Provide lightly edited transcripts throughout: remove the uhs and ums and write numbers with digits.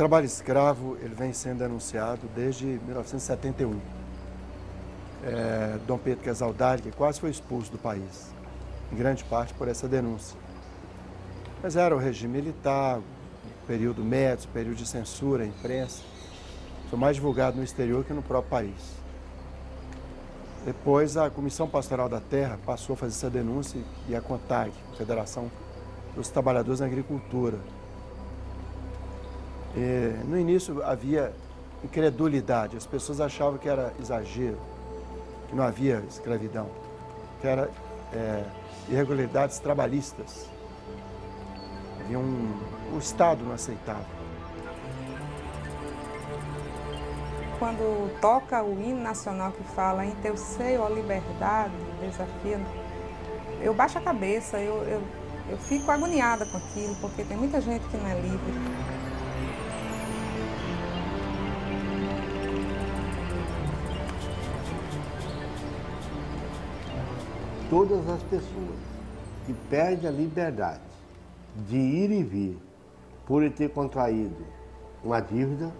trabalho escravo ele vem sendo denunciado desde 1971. Dom Pedro Quezaldari, que quase foi expulso do país, em grande parte por essa denúncia. Mas era o regime militar, o período médio, o período de censura, a imprensa. Foi mais divulgado no exterior que no próprio país. Depois, a Comissão Pastoral da Terra passou a fazer essa denúncia e a CONTAG, Federação dos Trabalhadores na Agricultura. No início havia incredulidade, as pessoas achavam que era exagero, que não havia escravidão, que era irregularidades trabalhistas. Havia o Estado não aceitava. Quando toca o hino nacional que fala em teu seio, ó liberdade, desafiando, eu baixo a cabeça, eu fico agoniada com aquilo, porque tem muita gente que não é livre. Todas as pessoas que perdem a liberdade de ir e vir por ter contraído uma dívida,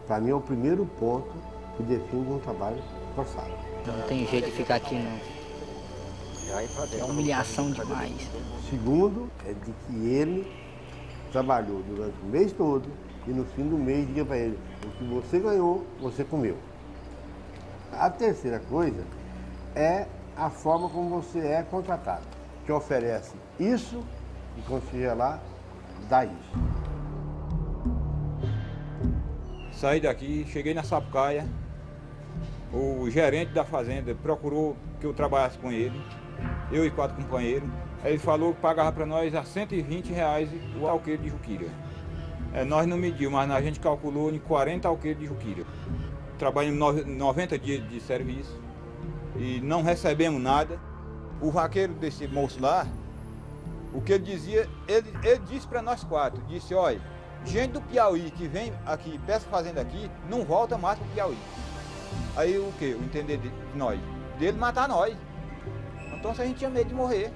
para mim é o primeiro ponto que define um trabalho forçado. Não tem jeito de ficar aqui não. É humilhação demais. Segundo, é de que ele trabalhou durante o mês todo e no fim do mês diga para ele, o que você ganhou, você comeu. A terceira coisa é a forma como você é contratado, que oferece isso e quando chega lá, dá isso. Saí daqui, cheguei na Sapucaia, o gerente da fazenda procurou que eu trabalhasse com ele, eu e 4 companheiros. Aí ele falou que pagava para nós a R$120 o alqueire de juquira. Nós não medimos, mas a gente calculou em 40 alqueires de juquira. Trabalhamos 90 dias de serviço e não recebemos nada. O vaqueiro desse moço lá, o que ele dizia, ele disse para nós 4, disse, olha, gente do Piauí que vem aqui, peça fazenda aqui, não volta mais para o Piauí. Aí o que? O entender de nós? Dele matar nós. Então a gente tinha medo de morrer.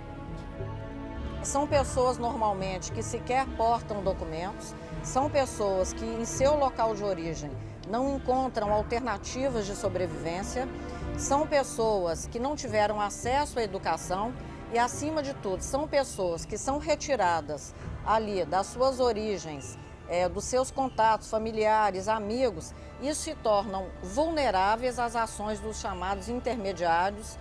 São pessoas normalmente que sequer portam documentos, são pessoas que em seu local de origem não encontram alternativas de sobrevivência, são pessoas que não tiveram acesso à educação e, acima de tudo, são pessoas que são retiradas ali das suas origens, dos seus contatos familiares, amigos, e se tornam vulneráveis às ações dos chamados intermediários,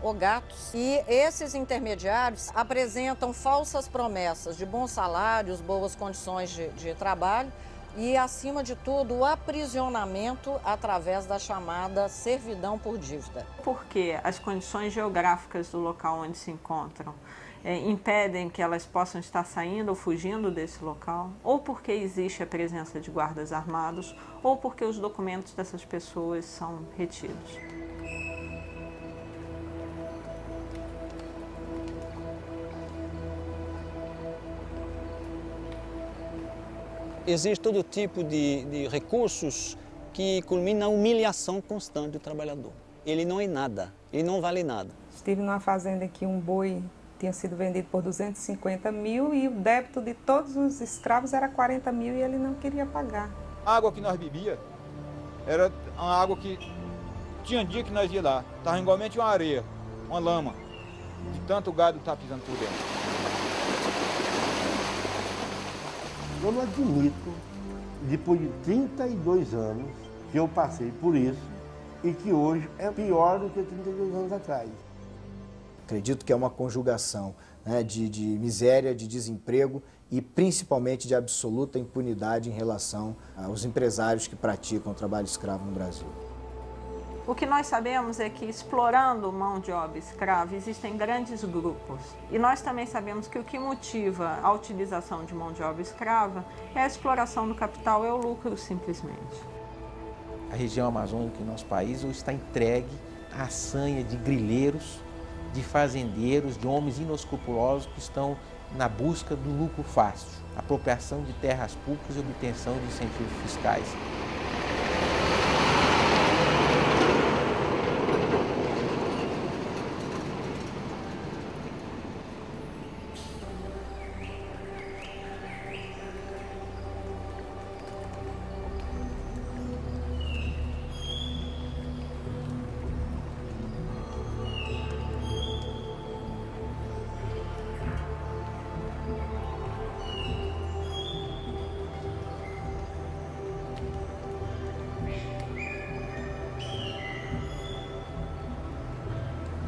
ou gatos. E esses intermediários apresentam falsas promessas de bons salários, boas condições de trabalho e, acima de tudo, o aprisionamento através da chamada servidão por dívida. Porque as condições geográficas do local onde se encontram impedem que elas possam estar saindo ou fugindo desse local, ou porque existe a presença de guardas armados, ou porque os documentos dessas pessoas são retidos. Existe todo tipo de recursos que culminam na humilhação constante do trabalhador. Ele não é nada, ele não vale nada. Estive numa fazenda em que um boi tinha sido vendido por 250 mil e o débito de todos os escravos era 40 mil e ele não queria pagar. A água que nós bebia era uma água que tinha dia que nós ia lá, estava igualmente uma areia, uma lama, de tanto gado que estava pisando por dentro. Eu não admito, depois de 32 anos, que eu passei por isso e que hoje é pior do que 32 anos atrás. Acredito que é uma conjugação, né, de miséria, de desemprego e principalmente de absoluta impunidade em relação aos empresários que praticam o trabalho escravo no Brasil. O que nós sabemos é que, explorando mão de obra escrava, existem grandes grupos. E nós também sabemos que o que motiva a utilização de mão de obra escrava é a exploração do capital, é o lucro simplesmente. A região amazônica do nosso país hoje está entregue à sanha de grileiros, de fazendeiros, de homens inescrupulosos que estão na busca do lucro fácil, apropriação de terras públicas e obtenção de incentivos fiscais.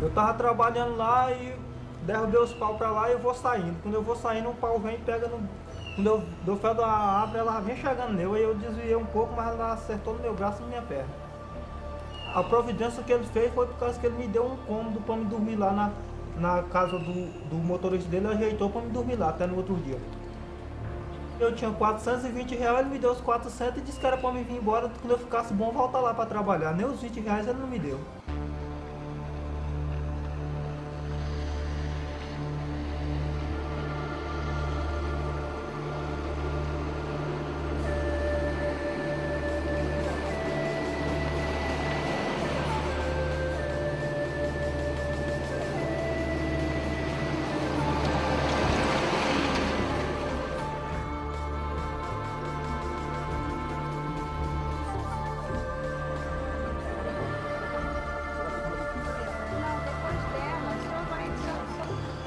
Eu tava trabalhando lá e derrubei os pau pra lá e eu vou saindo. Quando eu vou saindo, um pau vem e pega no... Quando eu dou fé da árvore, ela vem chegando nele. Aí eu desviei um pouco, mas ela acertou no meu braço e na minha perna. A providência que ele fez foi por causa que ele me deu um cômodo para me dormir lá na casa do motorista dele. Ele ajeitou para me dormir lá até no outro dia. Eu tinha R$420, ele me deu os 400 e disse que era para me vir embora. Quando eu ficasse bom, voltar lá para trabalhar. Nem os R$20 ele não me deu.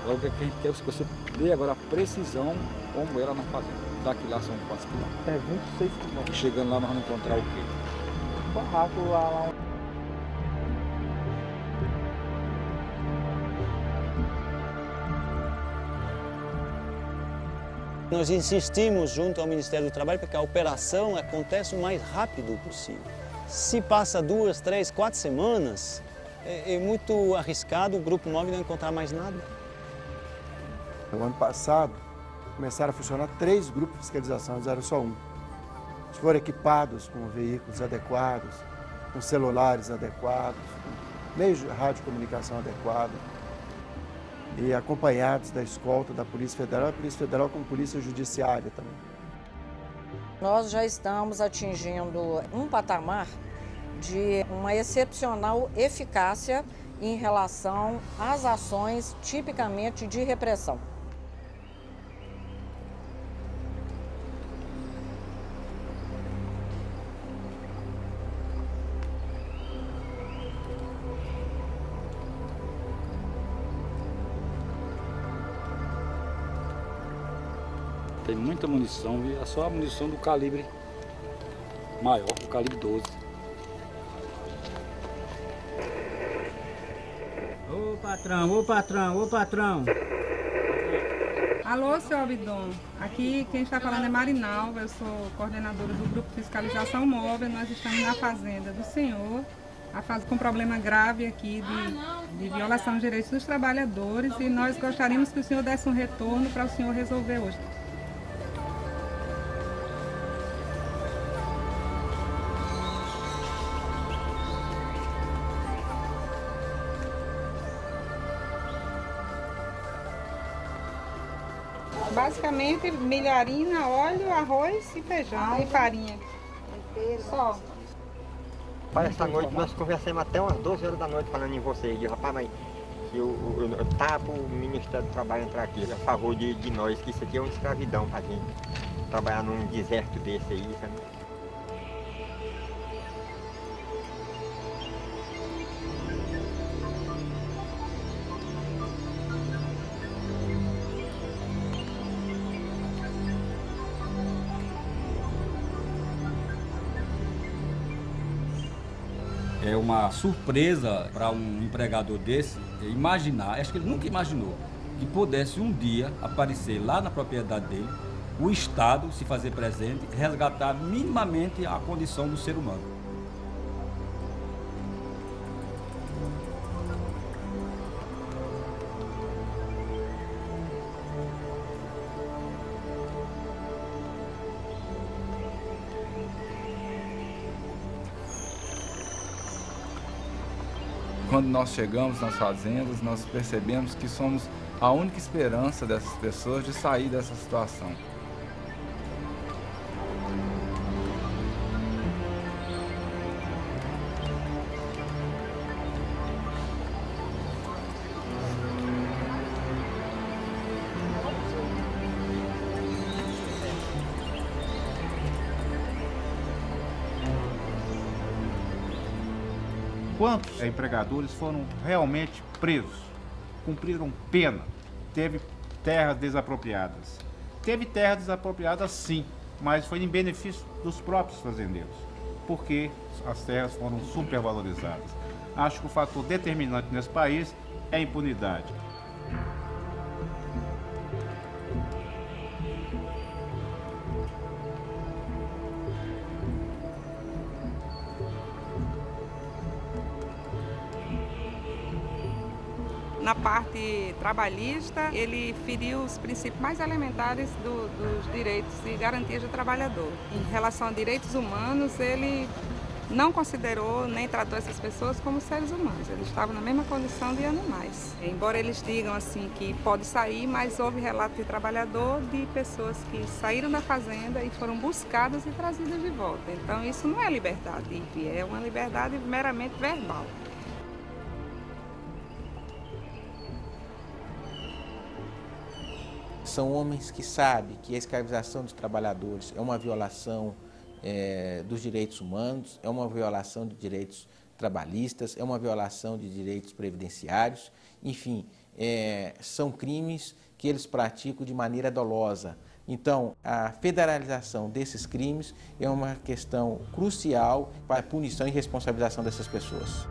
O que a gente quer é que você dê agora a precisão como era na fazenda. Daqui lá são quantos quilômetros? É 26 quilômetros. Chegando lá nós vamos encontrar o quê? Barraco lá. Nós insistimos junto ao Ministério do Trabalho para que a operação aconteça o mais rápido possível. Se passa 2, 3, 4 semanas, é muito arriscado o Grupo 9 não encontrar mais nada. No ano passado, começaram a funcionar 3 grupos de fiscalização, eles eram só um. Eles foram equipados com veículos adequados, com celulares adequados, com meios de radiocomunicação adequado e acompanhados da escolta da Polícia Federal como Polícia Judiciária também. Nós já estamos atingindo um patamar de uma excepcional eficácia em relação às ações tipicamente de repressão. Tem muita munição, viu? É só a munição do calibre maior, do calibre 12. Ô patrão, ô patrão, ô patrão. Alô, seu Abdon. Aqui quem está falando é Marinalva, eu sou coordenadora do Grupo Fiscalização Móvel. Nós estamos na fazenda do senhor, com um problema grave aqui de violação de direitos dos trabalhadores e nós gostaríamos que o senhor desse um retorno para o senhor resolver hoje. Basicamente, milharina, óleo, arroz e feijão e farinha. Só. Olha, esta noite nós conversamos até umas 12 horas da noite falando em você. E rapaz, mas eu tava o Ministério do Trabalho entrar aqui a favor de nós, que isso aqui é uma escravidão pra gente trabalhar num deserto desse aí, sabe? É uma surpresa para um empregador desse imaginar, acho que ele nunca imaginou, que pudesse um dia aparecer lá na propriedade dele, o Estado se fazer presente, resgatar minimamente a condição do ser humano. Quando nós chegamos nas fazendas, nós percebemos que somos a única esperança dessas pessoas de sair dessa situação. Quantos empregadores foram realmente presos, cumpriram pena, teve terras desapropriadas? Teve terras desapropriadas sim, mas foi em benefício dos próprios fazendeiros. porque as terras foram supervalorizadas. Acho que o fator determinante nesse país é a impunidade. Na parte trabalhista, ele feriu os princípios mais elementares dos direitos e garantias do trabalhador. Em relação a direitos humanos, ele não considerou nem tratou essas pessoas como seres humanos. Eles estavam na mesma condição de animais. Embora eles digam assim que pode sair, mas houve relato de trabalhador de pessoas que saíram da fazenda e foram buscadas e trazidas de volta. Então isso não é liberdade, é uma liberdade meramente verbal. São homens que sabem que a escravização dos trabalhadores é uma violação dos direitos humanos, é uma violação de direitos trabalhistas, é uma violação de direitos previdenciários, enfim, são crimes que eles praticam de maneira dolosa. Então, a federalização desses crimes é uma questão crucial para a punição e responsabilização dessas pessoas.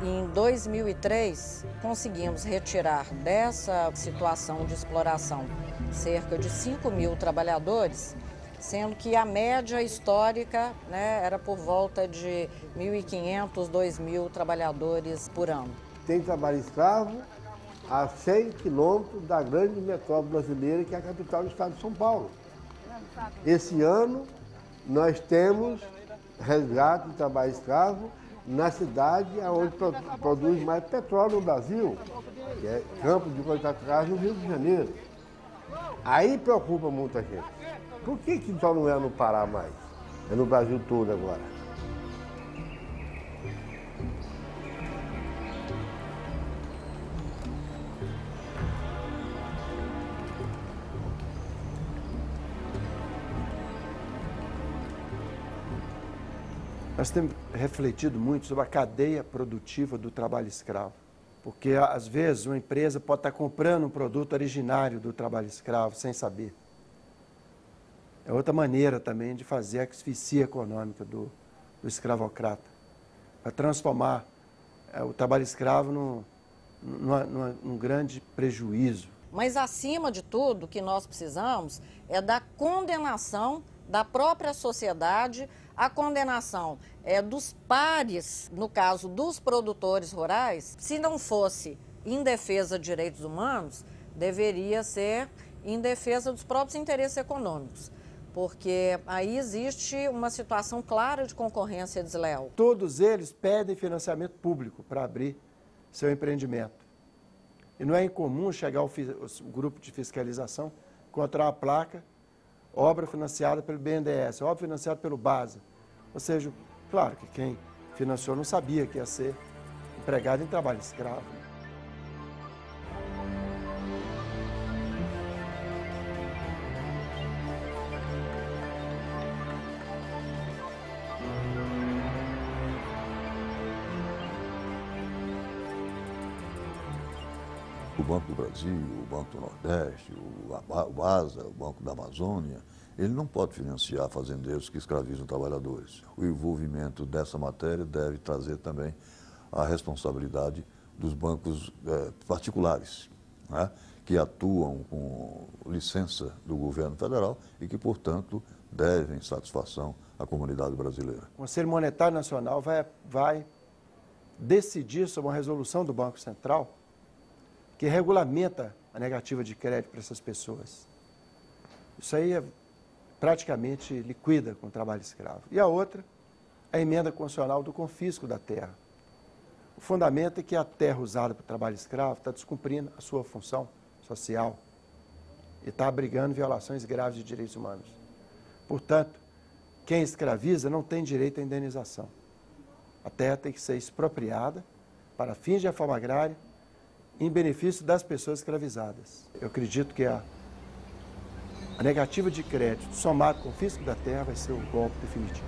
Em 2003, conseguimos retirar dessa situação de exploração cerca de 5.000 trabalhadores, sendo que a média histórica, né, era por volta de 1.500, 2.000 trabalhadores por ano. Tem trabalho escravo a 100 quilômetros da grande metrópole brasileira, que é a capital do estado de São Paulo. Esse ano, nós temos resgate de trabalho escravo na cidade onde produz mais petróleo no Brasil, que é Campos de Goytacazes, no Rio de Janeiro. Aí preocupa muita gente. Por que só não é no Pará mais? É no Brasil todo agora. Nós temos refletido muito sobre a cadeia produtiva do trabalho escravo, porque às vezes uma empresa pode estar comprando um produto originário do trabalho escravo sem saber. É outra maneira também de fazer a asfixia econômica do escravocrata, para transformar o trabalho escravo num grande prejuízo. Mas acima de tudo, o que nós precisamos é da condenação da própria sociedade, a condenação dos pares, no caso dos produtores rurais. Se não fosse em defesa de direitos humanos, deveria ser em defesa dos próprios interesses econômicos, porque aí existe uma situação clara de concorrência desleal. Todos eles pedem financiamento público para abrir seu empreendimento. E não é incomum chegar o grupo de fiscalização, encontrar uma placa, obra financiada pelo BNDES, obra financiada pelo BASA. Ou seja, claro que quem financiou não sabia que ia ser empregado em trabalho escravo. O Banco do Brasil, o Banco do Nordeste, o BASA, o Banco da Amazônia, ele não pode financiar fazendeiros que escravizam trabalhadores. O envolvimento dessa matéria deve trazer também a responsabilidade dos bancos particulares, né, que atuam com licença do governo federal e que, portanto, devem satisfação à comunidade brasileira. O Conselho Monetário Nacional vai decidir sobre uma resolução do Banco Central que regulamenta a negativa de crédito para essas pessoas. Isso aí praticamente liquida com o trabalho escravo. E a outra, a emenda constitucional do confisco da terra. O fundamento é que a terra usada para o trabalho escravo está descumprindo a sua função social e está abrigando violações graves de direitos humanos. Portanto, quem escraviza não tem direito à indenização. A terra tem que ser expropriada para fins de reforma agrária em benefício das pessoas escravizadas. Eu acredito que a negativa de crédito somado com o confisco da terra vai ser o golpe definitivo.